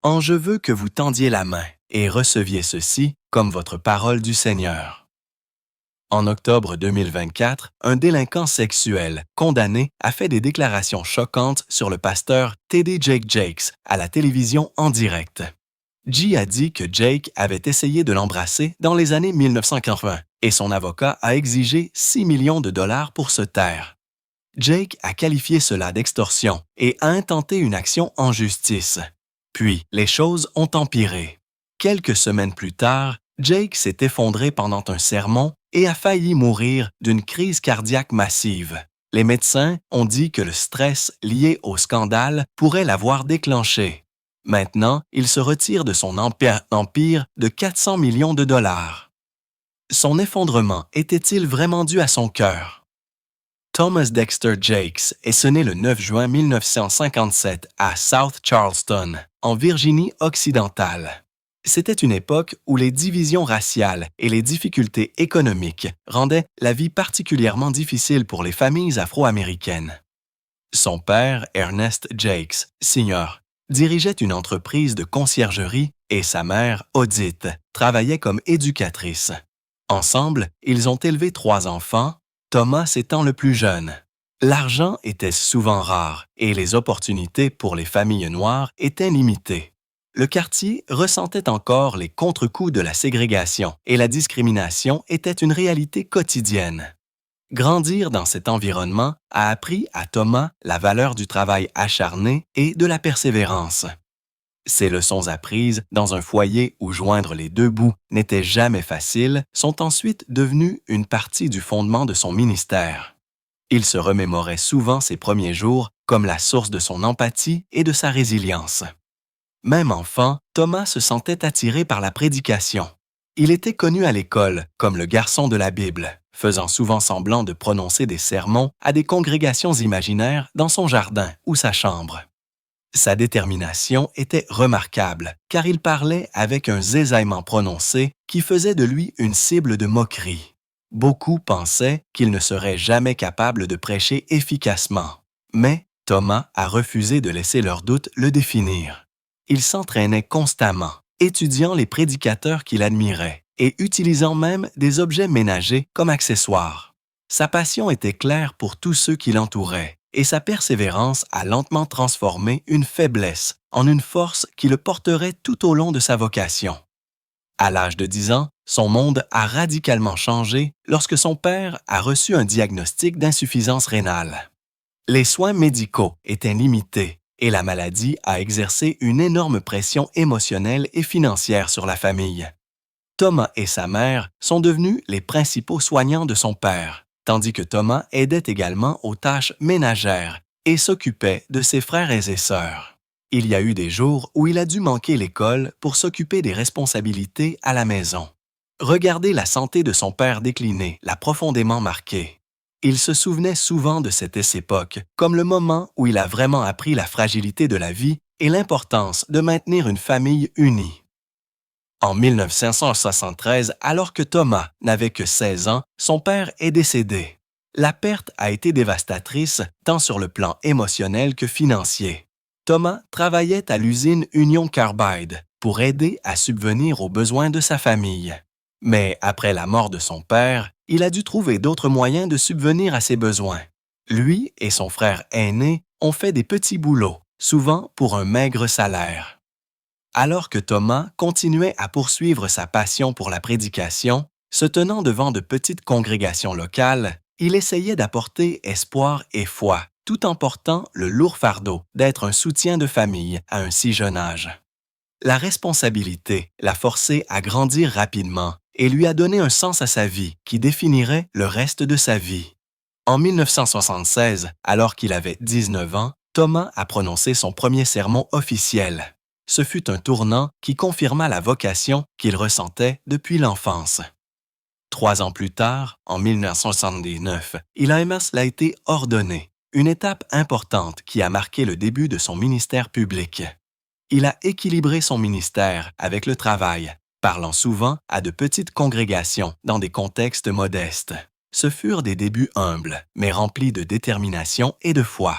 « Je veux que vous tendiez la main et receviez ceci comme votre parole du Seigneur. » En octobre 2024, un délinquant sexuel condamné a fait des déclarations choquantes sur le pasteur T.D. Jakes à la télévision en direct. G a dit que Jake avait essayé de l'embrasser dans les années 1980 et son avocat a exigé 6 millions de dollars pour se taire. Jake a qualifié cela d'extorsion et a intenté une action en justice. Puis, les choses ont empiré. Quelques semaines plus tard, Jake s'est effondré pendant un sermon et a failli mourir d'une crise cardiaque massive. Les médecins ont dit que le stress lié au scandale pourrait l'avoir déclenché. Maintenant, il se retire de son empire de 400 millions de dollars. Son effondrement était-il vraiment dû à son cœur? Thomas Dexter Jakes est né le 9 juin 1957 à South Charleston, en Virginie-Occidentale. C'était une époque où les divisions raciales et les difficultés économiques rendaient la vie particulièrement difficile pour les familles afro-américaines. Son père, Ernest Jakes, Sr., dirigeait une entreprise de conciergerie et sa mère, Odette, travaillait comme éducatrice. Ensemble, ils ont élevé 3 enfants, Thomas étant le plus jeune. L'argent était souvent rare et les opportunités pour les familles noires étaient limitées. Le quartier ressentait encore les contre-coups de la ségrégation et la discrimination était une réalité quotidienne. Grandir dans cet environnement a appris à Thomas la valeur du travail acharné et de la persévérance. Ces leçons apprises dans un foyer où joindre les 2 bouts n'était jamais facile sont ensuite devenues une partie du fondement de son ministère. Il se remémorait souvent ses premiers jours comme la source de son empathie et de sa résilience. Même enfant, Thomas se sentait attiré par la prédication. Il était connu à l'école comme le garçon de la Bible, faisant souvent semblant de prononcer des sermons à des congrégations imaginaires dans son jardin ou sa chambre. Sa détermination était remarquable, car il parlait avec un zésaillement prononcé qui faisait de lui une cible de moquerie. Beaucoup pensaient qu'il ne serait jamais capable de prêcher efficacement. Mais Thomas a refusé de laisser leurs doutes le définir. Il s'entraînait constamment, étudiant les prédicateurs qu'il admirait et utilisant même des objets ménagers comme accessoires. Sa passion était claire pour tous ceux qui l'entouraient et sa persévérance a lentement transformé une faiblesse en une force qui le porterait tout au long de sa vocation. À l'âge de 10 ans, son monde a radicalement changé lorsque son père a reçu un diagnostic d'insuffisance rénale. Les soins médicaux étaient limités et la maladie a exercé une énorme pression émotionnelle et financière sur la famille. Thomas et sa mère sont devenus les principaux soignants de son père, tandis que Thomas aidait également aux tâches ménagères et s'occupait de ses frères et ses sœurs. Il y a eu des jours où il a dû manquer l'école pour s'occuper des responsabilités à la maison. Regarder la santé de son père décliner l'a profondément marqué. Il se souvenait souvent de cette époque comme le moment où il a vraiment appris la fragilité de la vie et l'importance de maintenir une famille unie. En 1973, alors que Thomas n'avait que 16 ans, son père est décédé. La perte a été dévastatrice tant sur le plan émotionnel que financier. Thomas travaillait à l'usine Union Carbide pour aider à subvenir aux besoins de sa famille. Mais après la mort de son père, il a dû trouver d'autres moyens de subvenir à ses besoins. Lui et son frère aîné ont fait des petits boulots, souvent pour un maigre salaire. Alors que Thomas continuait à poursuivre sa passion pour la prédication, se tenant devant de petites congrégations locales, il essayait d'apporter espoir et foi, tout en portant le lourd fardeau d'être un soutien de famille à un si jeune âge. La responsabilité l'a forcé à grandir rapidement et lui a donné un sens à sa vie qui définirait le reste de sa vie. En 1976, alors qu'il avait 19 ans, Thomas a prononcé son premier sermon officiel. Ce fut un tournant qui confirma la vocation qu'il ressentait depuis l'enfance. 3 ans plus tard, en 1979, il a été ordonné, une étape importante qui a marqué le début de son ministère public. Il a équilibré son ministère avec le travail, parlant souvent à de petites congrégations dans des contextes modestes. Ce furent des débuts humbles, mais remplis de détermination et de foi.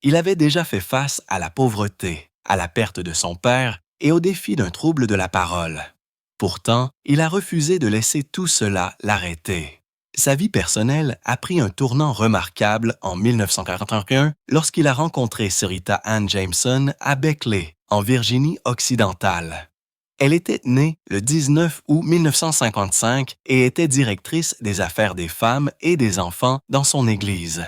Il avait déjà fait face à la pauvreté, à la perte de son père et au défi d'un trouble de la parole. Pourtant, il a refusé de laisser tout cela l'arrêter. Sa vie personnelle a pris un tournant remarquable en 1941 lorsqu'il a rencontré Sarita Ann Jameson à Beckley, en Virginie occidentale. Elle était née le 19 août 1955 et était directrice des affaires des femmes et des enfants dans son église.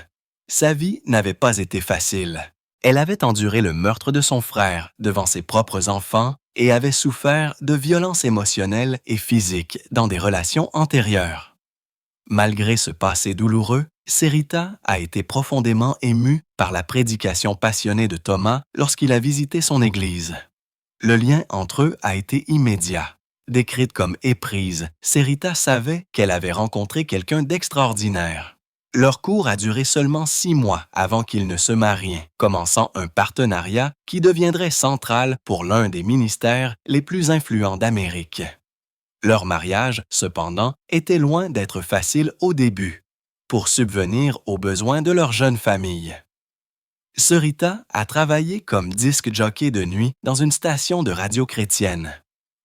Sa vie n'avait pas été facile. Elle avait enduré le meurtre de son frère devant ses propres enfants et avait souffert de violences émotionnelles et physiques dans des relations antérieures. Malgré ce passé douloureux, Sarita a été profondément émue par la prédication passionnée de Thomas lorsqu'il a visité son église. Le lien entre eux a été immédiat. Décrite comme éprise, Sarita savait qu'elle avait rencontré quelqu'un d'extraordinaire. Leur cours a duré seulement 6 mois avant qu'ils ne se marient, commençant un partenariat qui deviendrait central pour l'un des ministères les plus influents d'Amérique. Leur mariage, cependant, était loin d'être facile au début, pour subvenir aux besoins de leur jeune famille. Sarita a travaillé comme disc jockey de nuit dans une station de radio chrétienne.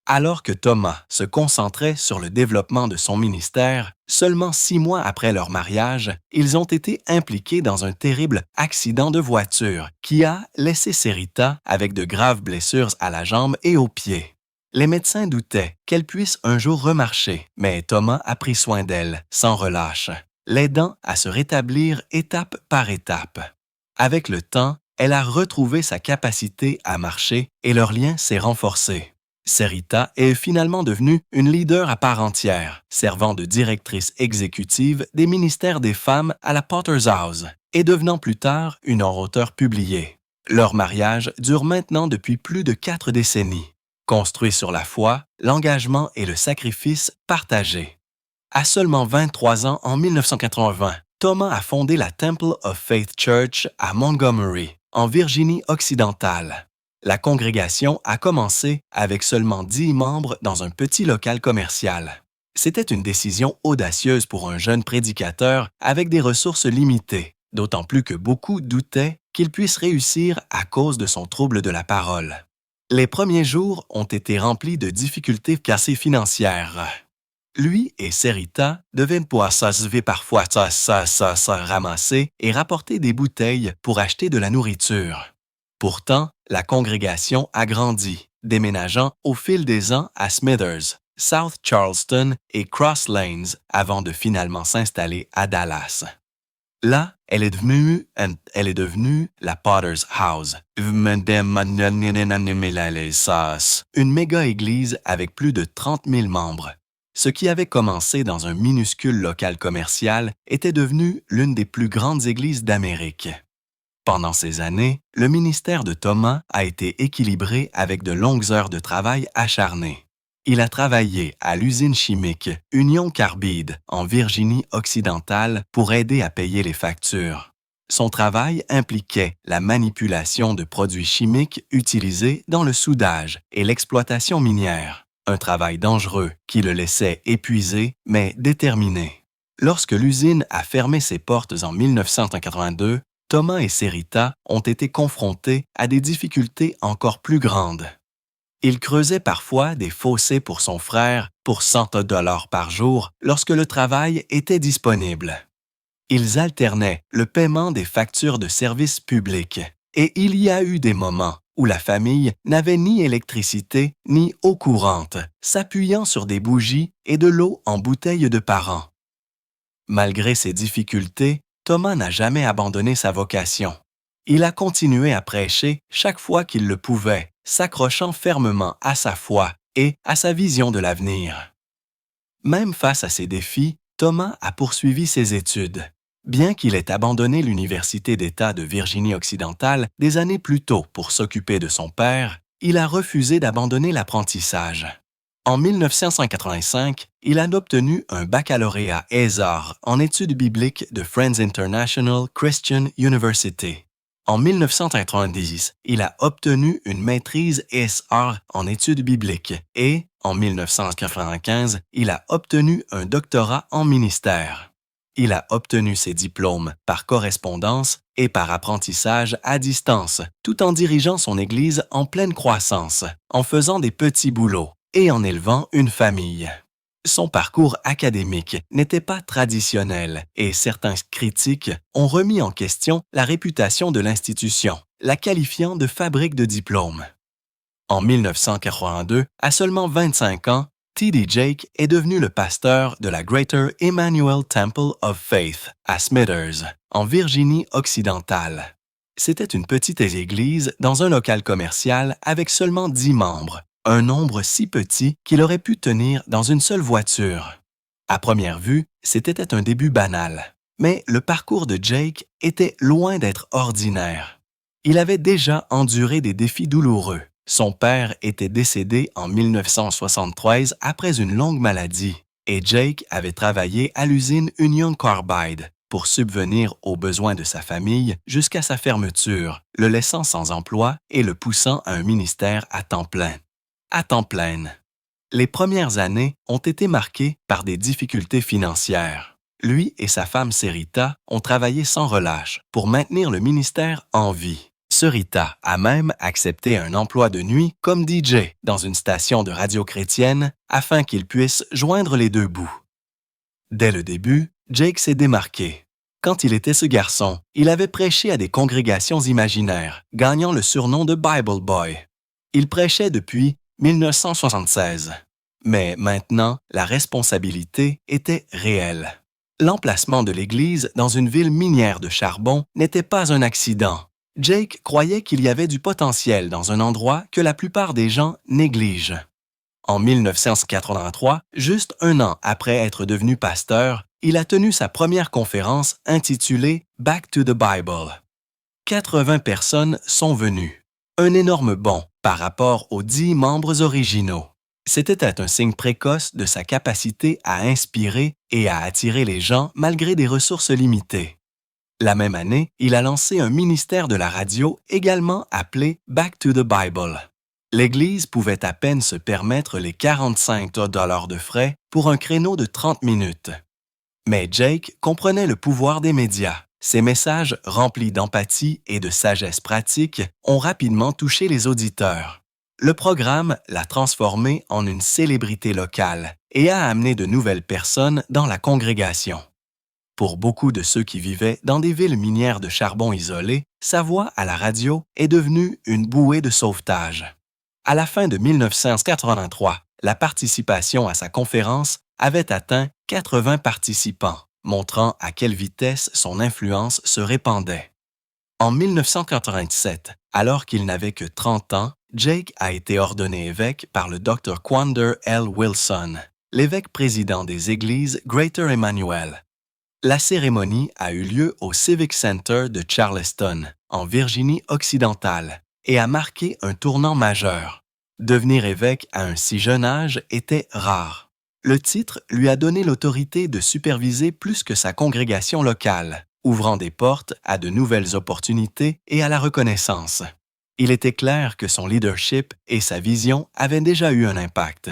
Alors que Thomas se concentrait sur le développement de son ministère, seulement 6 mois après leur mariage, ils ont été impliqués dans un terrible accident de voiture qui a laissé Sarita avec de graves blessures à la jambe et aux pieds. Les médecins doutaient qu'elle puisse un jour remarcher, mais Thomas a pris soin d'elle, sans relâche, l'aidant à se rétablir étape par étape. Avec le temps, elle a retrouvé sa capacité à marcher et leur lien s'est renforcé. Sarita est finalement devenue une leader à part entière, servant de directrice exécutive des ministères des femmes à la Potter's House et devenant plus tard une orateur publiée. Leur mariage dure maintenant depuis plus de 4 décennies. Construit sur la foi, l'engagement et le sacrifice partagés. À seulement 23 ans en 1980, Thomas a fondé la Temple of Faith Church à Montgomery, en Virginie occidentale. La congrégation a commencé avec seulement 10 membres dans un petit local commercial. C'était une décision audacieuse pour un jeune prédicateur avec des ressources limitées, d'autant plus que beaucoup doutaient qu'il puisse réussir à cause de son trouble de la parole. Les premiers jours ont été remplis de difficultés cassées financières. Lui et Sarita devaient parfois ramasser et rapporter des bouteilles pour acheter de la nourriture. Pourtant, la congrégation a grandi, déménageant au fil des ans à Smithers, South Charleston et Cross Lanes avant de finalement s'installer à Dallas. Là, elle est devenue la Potter's House, une méga-église avec plus de 30 000 membres. Ce qui avait commencé dans un minuscule local commercial était devenu l'une des plus grandes églises d'Amérique. Pendant ces années, le ministère de Thomas a été équilibré avec de longues heures de travail acharné. Il a travaillé à l'usine chimique Union Carbide en Virginie occidentale pour aider à payer les factures. Son travail impliquait la manipulation de produits chimiques utilisés dans le soudage et l'exploitation minière. Un travail dangereux qui le laissait épuisé mais déterminé. Lorsque l'usine a fermé ses portes en 1982, Thomas et Sarita ont été confrontés à des difficultés encore plus grandes. Il creusait parfois des fossés pour son frère pour $100 par jour lorsque le travail était disponible. Ils alternaient le paiement des factures de services publics et il y a eu des moments où la famille n'avait ni électricité ni eau courante, s'appuyant sur des bougies et de l'eau en bouteilles de parents. Malgré ces difficultés, Thomas n'a jamais abandonné sa vocation. Il a continué à prêcher chaque fois qu'il le pouvait, s'accrochant fermement à sa foi et à sa vision de l'avenir. Même face à ces défis, Thomas a poursuivi ses études. Bien qu'il ait abandonné l'Université d'État de Virginie occidentale des années plus tôt pour s'occuper de son père, il a refusé d'abandonner l'apprentissage. En 1985, il a obtenu un baccalauréat ès-arts en études bibliques de Friends International Christian University. En 1990, il a obtenu une maîtrise ès-arts en études bibliques et, en 1995, il a obtenu un doctorat en ministère. il a obtenu ses diplômes par correspondance et par apprentissage à distance, tout en dirigeant son Église en pleine croissance, en faisant des petits boulots et en élevant une famille. Son parcours académique n'était pas traditionnel et certains critiques ont remis en question la réputation de l'institution, la qualifiant de fabrique de diplômes. En 1982, à seulement 25 ans, T.D. Jake est devenu le pasteur de la Greater Emmanuel Temple of Faith à Smithers, en Virginie-Occidentale. C'était une petite église dans un local commercial avec seulement 10 membres, un nombre si petit qu'il aurait pu tenir dans une seule voiture. À première vue, c'était un début banal, mais le parcours de Jake était loin d'être ordinaire. Il avait déjà enduré des défis douloureux. Son père était décédé en 1973 après une longue maladie et Jake avait travaillé à l'usine Union Carbide pour subvenir aux besoins de sa famille jusqu'à sa fermeture, le laissant sans emploi et le poussant à un ministère à temps plein. À temps plein. Les premières années ont été marquées par des difficultés financières. Lui et sa femme Serita ont travaillé sans relâche pour maintenir le ministère en vie. Serita a même accepté un emploi de nuit comme DJ dans une station de radio chrétienne afin qu'il puisse joindre les deux bouts. Dès le début, Jake s'est démarqué. Quand il était ce garçon, il avait prêché à des congrégations imaginaires, gagnant le surnom de Bible Boy. Il prêchait depuis 1976. Mais maintenant, la responsabilité était réelle. L'emplacement de l'église dans une ville minière de charbon n'était pas un accident. Jake croyait qu'il y avait du potentiel dans un endroit que la plupart des gens négligent. En 1983, juste un an après être devenu pasteur, il a tenu sa première conférence intitulée « Back to the Bible ». 80 personnes sont venues. Un énorme bond par rapport aux 10 membres originaux. C'était un signe précoce de sa capacité à inspirer et à attirer les gens malgré des ressources limitées. La même année, il a lancé un ministère de la radio également appelé Back to the Bible. L'Église pouvait à peine se permettre les 45 $ de frais pour un créneau de 30 minutes. Mais Jake comprenait le pouvoir des médias. Ses messages remplis d'empathie et de sagesse pratique ont rapidement touché les auditeurs. Le programme l'a transformé en une célébrité locale et a amené de nouvelles personnes dans la congrégation. Pour beaucoup de ceux qui vivaient dans des villes minières de charbon isolées, sa voix à la radio est devenue une bouée de sauvetage. À la fin de 1983, la participation à sa conférence avait atteint 80 participants, montrant à quelle vitesse son influence se répandait. En 1987, alors qu'il n'avait que 30 ans, Jake a été ordonné évêque par le Dr. Quander L. Wilson, l'évêque président des églises Greater Emmanuel. La cérémonie a eu lieu au Civic Center de Charleston, en Virginie-Occidentale, et a marqué un tournant majeur. Devenir évêque à un si jeune âge était rare. Le titre lui a donné l'autorité de superviser plus que sa congrégation locale, ouvrant des portes à de nouvelles opportunités et à la reconnaissance. Il était clair que son leadership et sa vision avaient déjà eu un impact.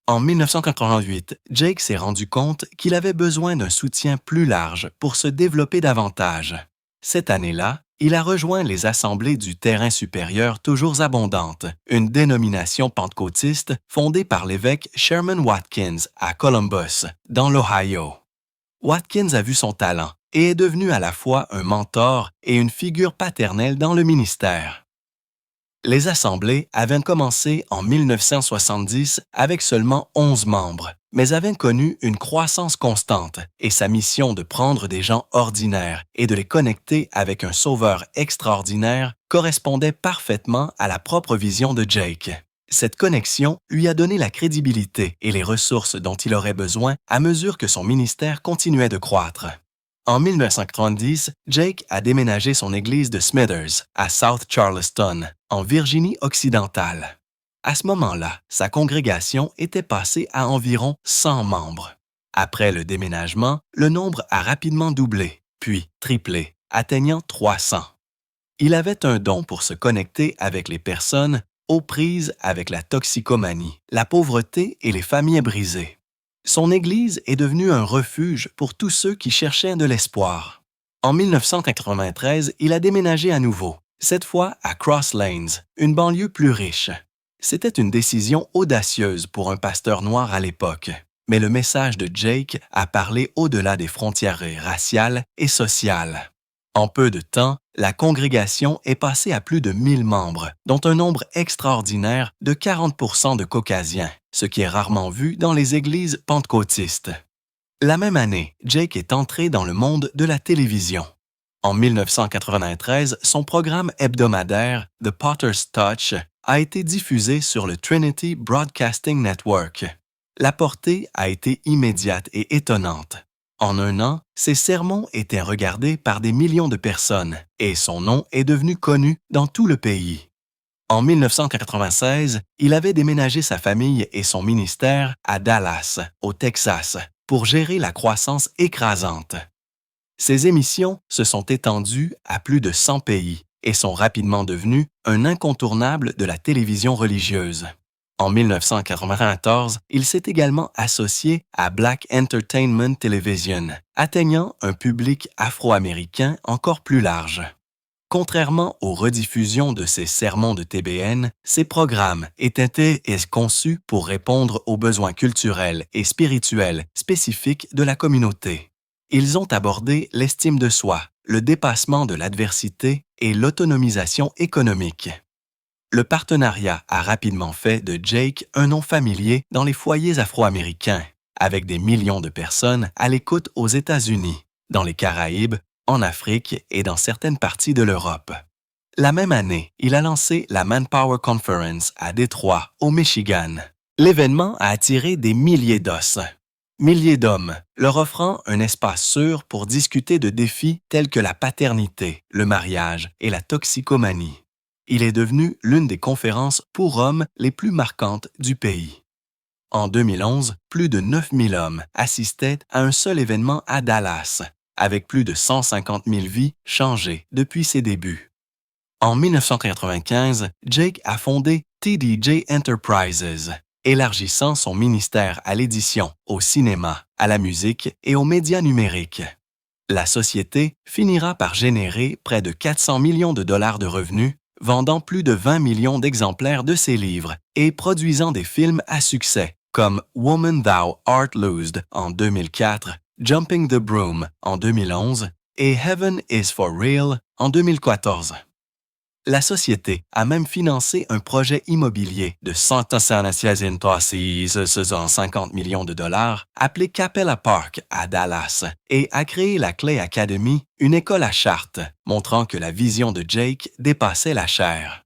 En 1988, Jake s'est rendu compte qu'il avait besoin d'un soutien plus large pour se développer davantage. Cette année-là, il a rejoint les Assemblées du Terrain supérieur toujours abondantes, une dénomination pentecôtiste fondée par l'évêque Sherman Watkins à Columbus, dans l'Ohio. Watkins a vu son talent et est devenu à la fois un mentor et une figure paternelle dans le ministère. Les assemblées avaient commencé en 1970 avec seulement 11 membres, mais avaient connu une croissance constante et sa mission de prendre des gens ordinaires et de les connecter avec un sauveur extraordinaire correspondait parfaitement à la propre vision de Jake. Cette connexion lui a donné la crédibilité et les ressources dont il aurait besoin à mesure que son ministère continuait de croître. En 1990, Jake a déménagé son église de Smithers à South Charleston, en Virginie-Occidentale. À ce moment-là, sa congrégation était passée à environ 100 membres. Après le déménagement, le nombre a rapidement doublé, puis triplé, atteignant 300. Il avait un don pour se connecter avec les personnes aux prises avec la toxicomanie, la pauvreté et les familles brisées. Son église est devenue un refuge pour tous ceux qui cherchaient de l'espoir. En 1993, il a déménagé à nouveau, cette fois à Cross Lanes, une banlieue plus riche. C'était une décision audacieuse pour un pasteur noir à l'époque, mais le message de Jake a parlé au-delà des frontières raciales et sociales. En peu de temps, la congrégation est passée à plus de 1000 membres, dont un nombre extraordinaire de 40% de caucasiens, ce qui est rarement vu dans les églises pentecôtistes. La même année, Jake est entré dans le monde de la télévision. En 1993, son programme hebdomadaire The Potter's Touch a été diffusé sur le Trinity Broadcasting Network. La portée a été immédiate et étonnante. En un an, ses sermons étaient regardés par des millions de personnes et son nom est devenu connu dans tout le pays. En 1996, il avait déménagé sa famille et son ministère à Dallas, au Texas, pour gérer la croissance écrasante. Ses émissions se sont étendues à plus de 100 pays et sont rapidement devenues un incontournable de la télévision religieuse. En 1994, il s'est également associé à Black Entertainment Television, atteignant un public afro-américain encore plus large. Contrairement aux rediffusions de ses sermons de TBN, ces programmes étaient conçus pour répondre aux besoins culturels et spirituels spécifiques de la communauté. Ils ont abordé l'estime de soi, le dépassement de l'adversité et l'autonomisation économique. Le partenariat a rapidement fait de Jake un nom familier dans les foyers afro-américains, avec des millions de personnes à l'écoute aux États-Unis, dans les Caraïbes, en Afrique et dans certaines parties de l'Europe. La même année, il a lancé la Manpower Conference à Détroit, au Michigan. L'événement a attiré des milliers d'hommes, leur offrant un espace sûr pour discuter de défis tels que la paternité, le mariage et la toxicomanie. Il est devenu l'une des conférences pour hommes les plus marquantes du pays. En 2011, plus de 9000 hommes assistaient à un seul événement à Dallas, avec plus de 150 000 vies changées depuis ses débuts. En 1995, Jake a fondé TDJ Enterprises, élargissant son ministère à l'édition, au cinéma, à la musique et aux médias numériques. La société finira par générer près de 400 millions de dollars de revenus, vendant plus de 20 millions d'exemplaires de ses livres et produisant des films à succès comme Woman Thou Art Loosed en 2004, Jumping the Broom en 2011 et Heaven is for Real en 2014. La société a même financé un projet immobilier de 150 millions de dollars appelé Capella Park à Dallas et a créé la Clay Academy, une école à Chartres, montrant que la vision de Jake dépassait la chair.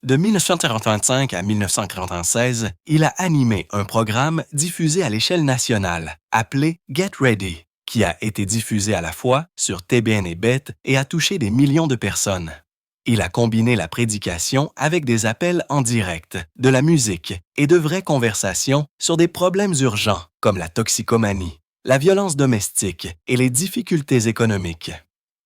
De 1945 à 1996, il a animé un programme diffusé à l'échelle nationale, appelé Get Ready, qui a été diffusé à la fois sur TBN et BET et a touché des millions de personnes. Il a combiné la prédication avec des appels en direct, de la musique et de vraies conversations sur des problèmes urgents comme la toxicomanie, la violence domestique et les difficultés économiques.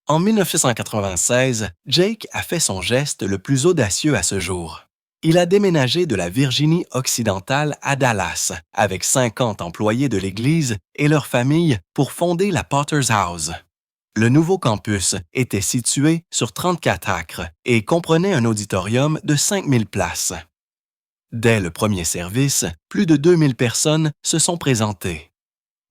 En 1996, Jake a fait son geste le plus audacieux à ce jour. Il a déménagé de la Virginie occidentale à Dallas avec 50 employés de l'Église et leurs familles pour fonder la Potter's House. Le nouveau campus était situé sur 34 acres et comprenait un auditorium de 5000 places. Dès le premier service, plus de 2000 personnes se sont présentées.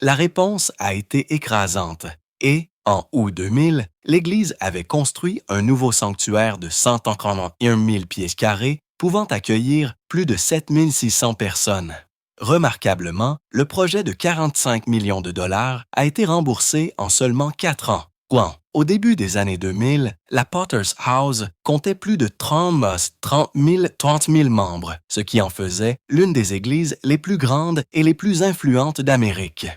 La réponse a été écrasante et, en août 2000, l'Église avait construit un nouveau sanctuaire de 131 000 pieds carrés pouvant accueillir plus de 7600 personnes. Remarquablement, le projet de 45 millions de dollars a été remboursé en seulement 4 ans. Au début des années 2000, la Potter's House comptait plus de 30 000 membres, ce qui en faisait l'une des églises les plus grandes et les plus influentes d'Amérique.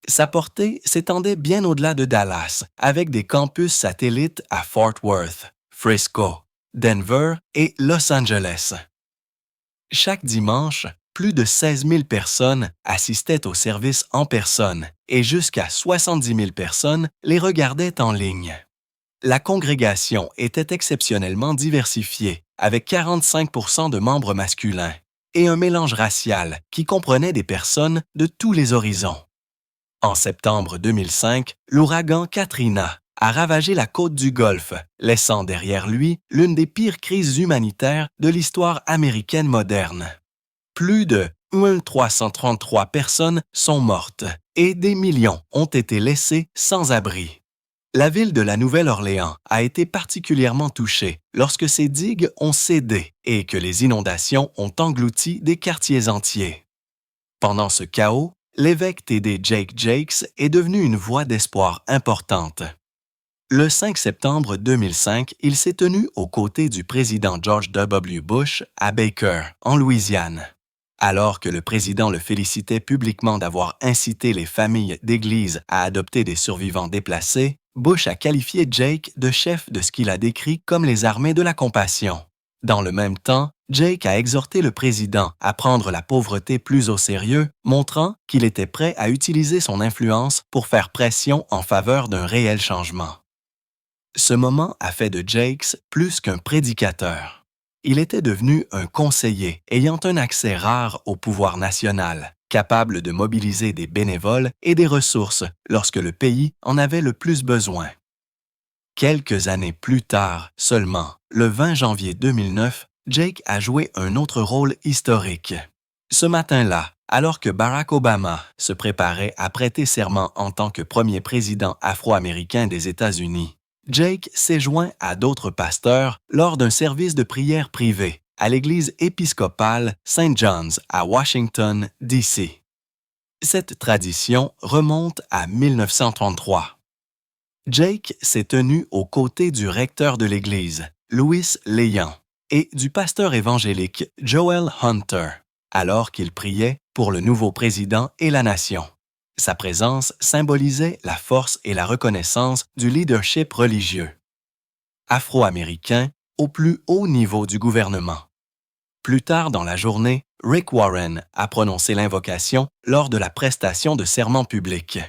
Sa portée s'étendait bien au-delà de Dallas, avec des campus satellites à Fort Worth, Frisco, Denver et Los Angeles. Chaque dimanche, plus de 16 000 personnes assistaient au service en personne et jusqu'à 70 000 personnes les regardaient en ligne. La congrégation était exceptionnellement diversifiée, avec 45% de membres masculins. et un mélange racial qui comprenait des personnes de tous les horizons. En septembre 2005, l'ouragan Katrina a ravagé la côte du Golfe, laissant derrière lui l'une des pires crises humanitaires de l'histoire américaine moderne. Plus de 1333 personnes sont mortes et des millions ont été laissés sans abri. La ville de la Nouvelle-Orléans a été particulièrement touchée lorsque ses digues ont cédé et que les inondations ont englouti des quartiers entiers. Pendant ce chaos, l'évêque T.D. Jake Jakes est devenu une voix d'espoir importante. Le 5 septembre 2005, il s'est tenu aux côtés du président George W. Bush à Baker, en Louisiane. Alors que le président le félicitait publiquement d'avoir incité les familles d'église à adopter des survivants déplacés, Bush a qualifié Jake de chef de ce qu'il a décrit comme les armées de la compassion. Dans le même temps, Jake a exhorté le président à prendre la pauvreté plus au sérieux, montrant qu'il était prêt à utiliser son influence pour faire pression en faveur d'un réel changement. Ce moment a fait de Jakes plus qu'un prédicateur. Il était devenu un conseiller ayant un accès rare au pouvoir national, capable de mobiliser des bénévoles et des ressources lorsque le pays en avait le plus besoin. Quelques années plus tard seulement, le 20 janvier 2009, Jake a joué un autre rôle historique. Ce matin-là, alors que Barack Obama se préparait à prêter serment en tant que premier président afro-américain des États-Unis, Jake s'est joint à d'autres pasteurs lors d'un service de prière privé à l'église épiscopale St. John's à Washington, D.C. Cette tradition remonte à 1933. Jake s'est tenu aux côtés du recteur de l'Église, Louis Léon, et du pasteur évangélique Joel Hunter, alors qu'il priait pour le nouveau président et la nation. Sa présence symbolisait la force et la reconnaissance du leadership religieux. Afro-américain au plus haut niveau du gouvernement. Plus tard dans la journée, Rick Warren a prononcé l'invocation lors de la prestation de serment public.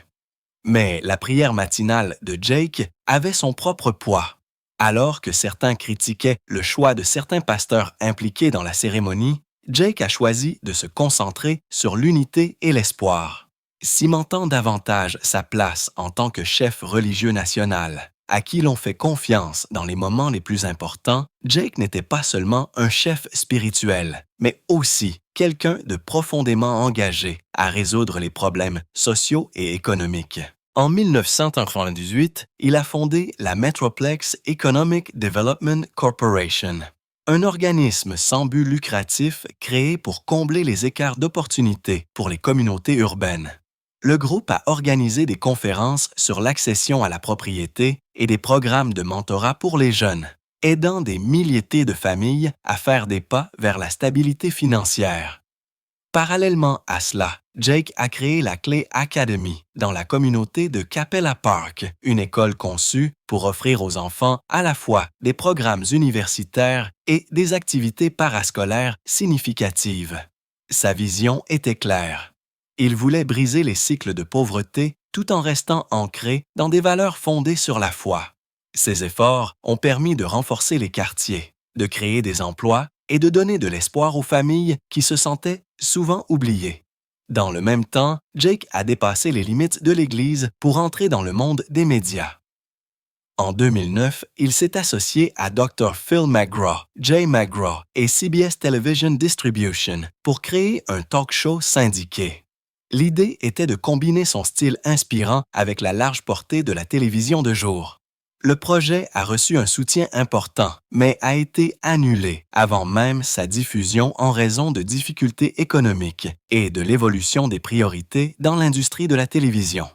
Mais la prière matinale de Jake avait son propre poids. Alors que certains critiquaient le choix de certains pasteurs impliqués dans la cérémonie, Jake a choisi de se concentrer sur l'unité et l'espoir, cimentant davantage sa place en tant que chef religieux national, à qui l'on fait confiance dans les moments les plus importants. Jake n'était pas seulement un chef spirituel, mais aussi quelqu'un de profondément engagé à résoudre les problèmes sociaux et économiques. En 1998, il a fondé la Metroplex Economic Development Corporation, un organisme sans but lucratif créé pour combler les écarts d'opportunités pour les communautés urbaines. Le groupe a organisé des conférences sur l'accession à la propriété et des programmes de mentorat pour les jeunes, aidant des milliers de familles à faire des pas vers la stabilité financière. Parallèlement à cela, Jake a créé la Clay Academy dans la communauté de Capella Park, une école conçue pour offrir aux enfants à la fois des programmes universitaires et des activités parascolaires significatives. Sa vision était claire. Il voulait briser les cycles de pauvreté tout en restant ancré dans des valeurs fondées sur la foi. Ses efforts ont permis de renforcer les quartiers, de créer des emplois et de donner de l'espoir aux familles qui se sentaient souvent oubliées. Dans le même temps, Jake a dépassé les limites de l'Église pour entrer dans le monde des médias. En 2009, il s'est associé à Dr. Phil McGraw, Jay McGraw et CBS Television Distribution pour créer un talk show syndiqué. L'idée était de combiner son style inspirant avec la large portée de la télévision de jour. Le projet a reçu un soutien important, mais a été annulé avant même sa diffusion en raison de difficultés économiques et de l'évolution des priorités dans l'industrie de la télévision.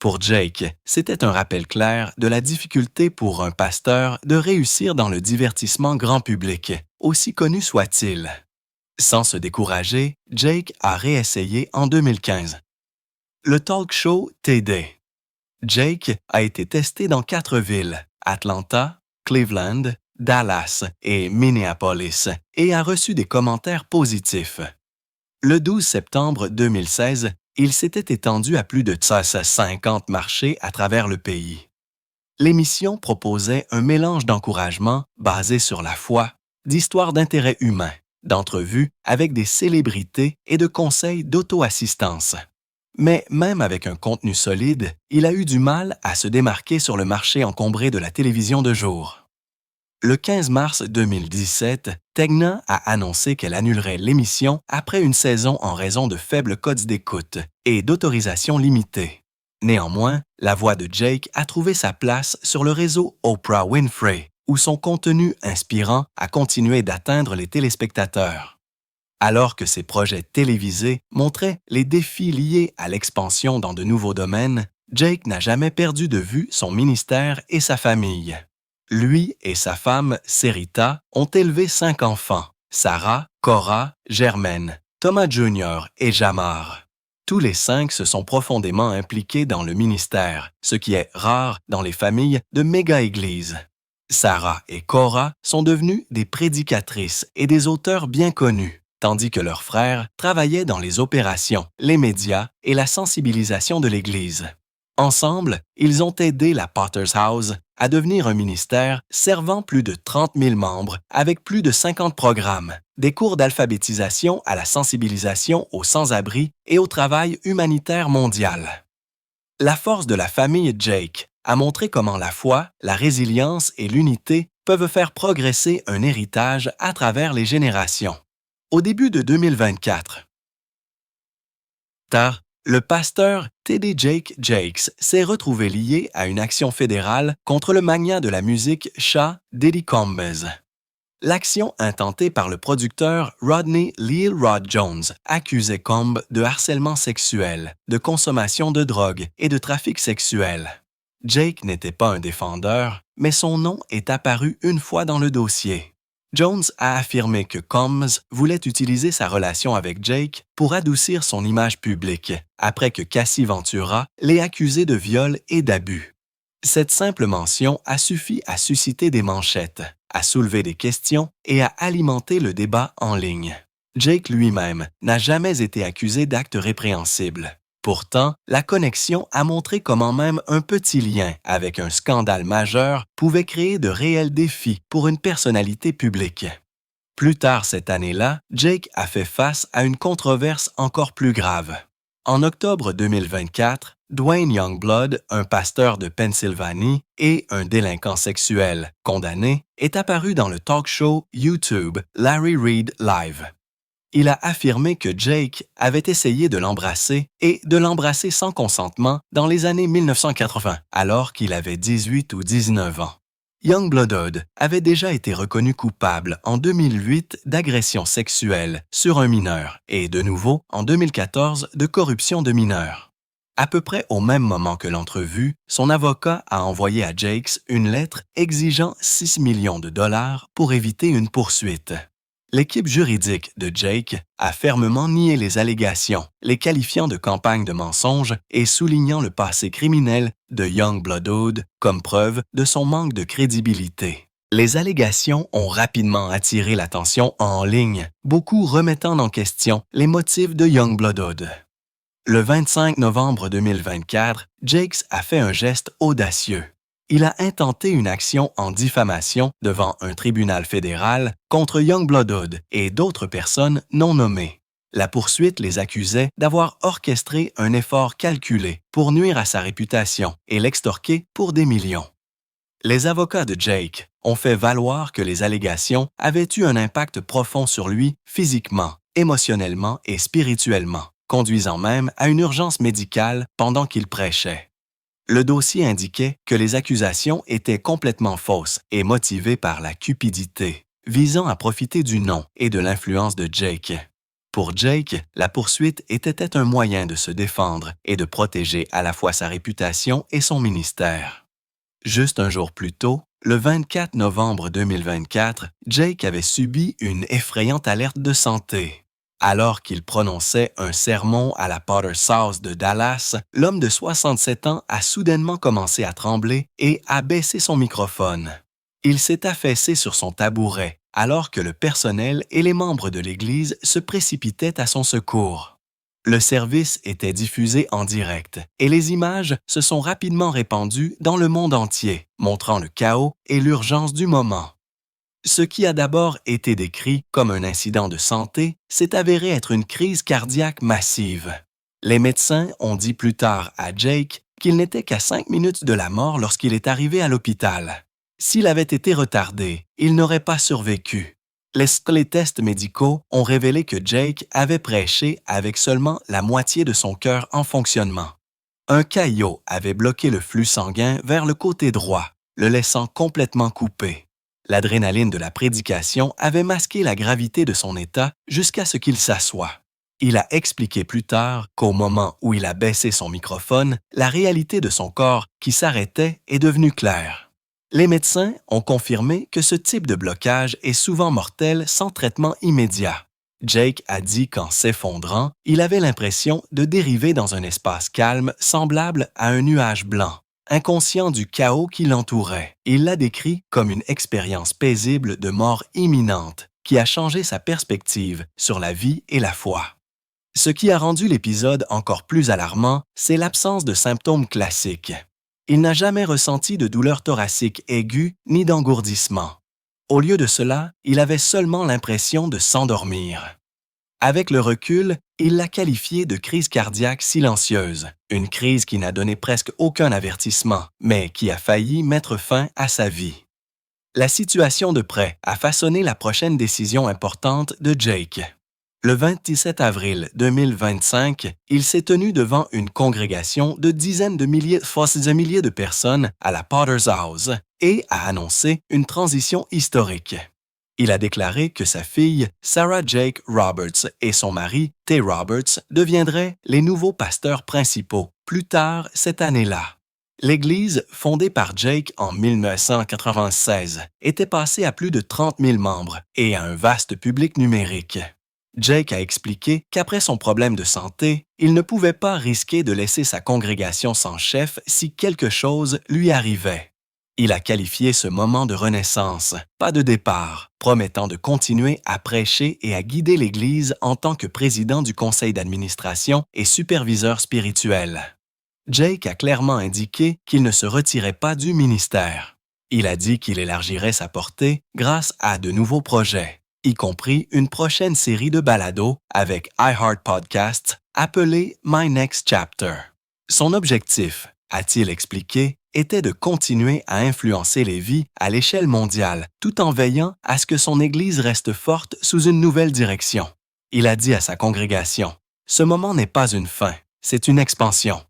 Pour Jake, c'était un rappel clair de la difficulté pour un pasteur de réussir dans le divertissement grand public, aussi connu soit-il. Sans se décourager, Jake a réessayé en 2015. Le talk show TD. Jake a été testé dans 4 villes, Atlanta, Cleveland, Dallas et Minneapolis, et a reçu des commentaires positifs. Le 12 septembre 2016, il s'était étendu à plus de 50 marchés à travers le pays. L'émission proposait un mélange d'encouragement basé sur la foi, d'histoires d'intérêt humain d'entrevues avec des célébrités et de conseils d'auto-assistance. Mais même avec un contenu solide, il a eu du mal à se démarquer sur le marché encombré de la télévision de jour. Le 15 mars 2017, Tegna a annoncé qu'elle annulerait l'émission après une saison en raison de faibles codes d'écoute et d'autorisation limitée. Néanmoins, la voix de Jake a trouvé sa place sur le réseau Oprah Winfrey, où son contenu inspirant a continué d'atteindre les téléspectateurs. Alors que ses projets télévisés montraient les défis liés à l'expansion dans de nouveaux domaines, Jake n'a jamais perdu de vue son ministère et sa famille. Lui et sa femme, Serita, ont élevé 5 enfants, Sarah, Cora, Germaine, Thomas Jr. et Jamar. Tous les 5 se sont profondément impliqués dans le ministère, ce qui est rare dans les familles de méga-églises. Sarah et Cora sont devenues des prédicatrices et des auteurs bien connus, tandis que leurs frères travaillaient dans les opérations, les médias et la sensibilisation de l'Église. Ensemble, ils ont aidé la Potter's House à devenir un ministère servant plus de 30 000 membres avec plus de 50 programmes, des cours d'alphabétisation à la sensibilisation aux sans-abri et au travail humanitaire mondial. La force de la famille Jake a montré comment la foi, la résilience et l'unité peuvent faire progresser un héritage à travers les générations. Au début de 2024, le pasteur T.D. Jakes s'est retrouvé lié à une action fédérale contre le magnat de la musique Shah Diddy Combs. L'action intentée par le producteur Rodney Lil Rod Jones accusait Combs de harcèlement sexuel, de consommation de drogue et de trafic sexuel. Jake n'était pas un défendeur, mais son nom est apparu une fois dans le dossier. Jones a affirmé que Combs voulait utiliser sa relation avec Jake pour adoucir son image publique, après que Cassie Ventura l'ait accusé de viol et d'abus. Cette simple mention a suffi à susciter des manchettes, à soulever des questions et à alimenter le débat en ligne. Jake lui-même n'a jamais été accusé d'actes répréhensibles. Pourtant, la connexion a montré comment même un petit lien avec un scandale majeur pouvait créer de réels défis pour une personnalité publique. Plus tard cette année-là, Jake a fait face à une controverse encore plus grave. En octobre 2024, Dwayne Youngblood, un pasteur de Pennsylvanie et un délinquant sexuel condamné, est apparu dans le talk show YouTube Larry Reid Live. Il a affirmé que Jake avait essayé de l'embrasser et de l'embrasser sans consentement dans les années 1980, alors qu'il avait 18 ou 19 ans. Youngblood avait déjà été reconnu coupable en 2008 d'agression sexuelle sur un mineur et de nouveau en 2014 de corruption de mineurs. À peu près au même moment que l'entrevue, son avocat a envoyé à Jakes une lettre exigeant 6 millions de dollars pour éviter une poursuite. L'équipe juridique de Jake a fermement nié les allégations, les qualifiant de campagne de mensonge et soulignant le passé criminel de Youngblood comme preuve de son manque de crédibilité. Les allégations ont rapidement attiré l'attention en ligne, beaucoup remettant en question les motifs de Youngblood. Le 25 novembre 2024, Jakes a fait un geste audacieux. Il a intenté une action en diffamation devant un tribunal fédéral contre Youngblood et d'autres personnes non nommées. La poursuite les accusait d'avoir orchestré un effort calculé pour nuire à sa réputation et l'extorquer pour des millions. Les avocats de Jake ont fait valoir que les allégations avaient eu un impact profond sur lui physiquement, émotionnellement et spirituellement, conduisant même à une urgence médicale pendant qu'il prêchait. Le dossier indiquait que les accusations étaient complètement fausses et motivées par la cupidité, visant à profiter du nom et de l'influence de Jake. Pour Jake, la poursuite était un moyen de se défendre et de protéger à la fois sa réputation et son ministère. Juste un jour plus tôt, le 24 novembre 2024, Jake avait subi une effrayante alerte de santé. Alors qu'il prononçait un sermon à la Potter's House de Dallas, l'homme de 67 ans a soudainement commencé à trembler et a baissé son microphone. Il s'est affaissé sur son tabouret alors que le personnel et les membres de l'Église se précipitaient à son secours. Le service était diffusé en direct et les images se sont rapidement répandues dans le monde entier, montrant le chaos et l'urgence du moment. Ce qui a d'abord été décrit comme un incident de santé s'est avéré être une crise cardiaque massive. Les médecins ont dit plus tard à Jake qu'il n'était qu'à 5 minutes de la mort lorsqu'il est arrivé à l'hôpital. S'il avait été retardé, il n'aurait pas survécu. Les tests médicaux ont révélé que Jake avait prêché avec seulement la moitié de son cœur en fonctionnement. Un caillot avait bloqué le flux sanguin vers le côté droit, le laissant complètement coupé. L'adrénaline de la prédication avait masqué la gravité de son état jusqu'à ce qu'il s'assoie. Il a expliqué plus tard qu'au moment où il a baissé son microphone, la réalité de son corps qui s'arrêtait est devenue claire. Les médecins ont confirmé que ce type de blocage est souvent mortel sans traitement immédiat. Jake a dit qu'en s'effondrant, il avait l'impression de dériver dans un espace calme semblable à un nuage blanc. Inconscient du chaos qui l'entourait, il l'a décrit comme une expérience paisible de mort imminente qui a changé sa perspective sur la vie et la foi. Ce qui a rendu l'épisode encore plus alarmant, c'est l'absence de symptômes classiques. Il n'a jamais ressenti de douleur thoracique aiguë ni d'engourdissement. Au lieu de cela, il avait seulement l'impression de s'endormir. Avec le recul, il l'a qualifié de crise cardiaque silencieuse, une crise qui n'a donné presque aucun avertissement, mais qui a failli mettre fin à sa vie. La situation de près a façonné la prochaine décision importante de Jake. Le 27 avril 2025, il s'est tenu devant une congrégation de dizaines de milliers de personnes à la Potter's House et a annoncé une transition historique. Il a déclaré que sa fille, Sarah Jake Roberts, et son mari, Tay Roberts, deviendraient les nouveaux pasteurs principaux plus tard cette année-là. L'Église, fondée par Jake en 1996, était passée à plus de 30 000 membres et à un vaste public numérique. Jake a expliqué qu'après son problème de santé, il ne pouvait pas risquer de laisser sa congrégation sans chef si quelque chose lui arrivait. Il a qualifié ce moment de renaissance, pas de départ, promettant de continuer à prêcher et à guider l'Église en tant que président du conseil d'administration et superviseur spirituel. Jake a clairement indiqué qu'il ne se retirait pas du ministère. Il a dit qu'il élargirait sa portée grâce à de nouveaux projets, y compris une prochaine série de balados avec iHeart Podcasts appelée My Next Chapter. Son objectif, a-t-il expliqué, était de continuer à influencer les vies à l'échelle mondiale, tout en veillant à ce que son Église reste forte sous une nouvelle direction. Il a dit à sa congrégation, « Ce moment n'est pas une fin, c'est une expansion.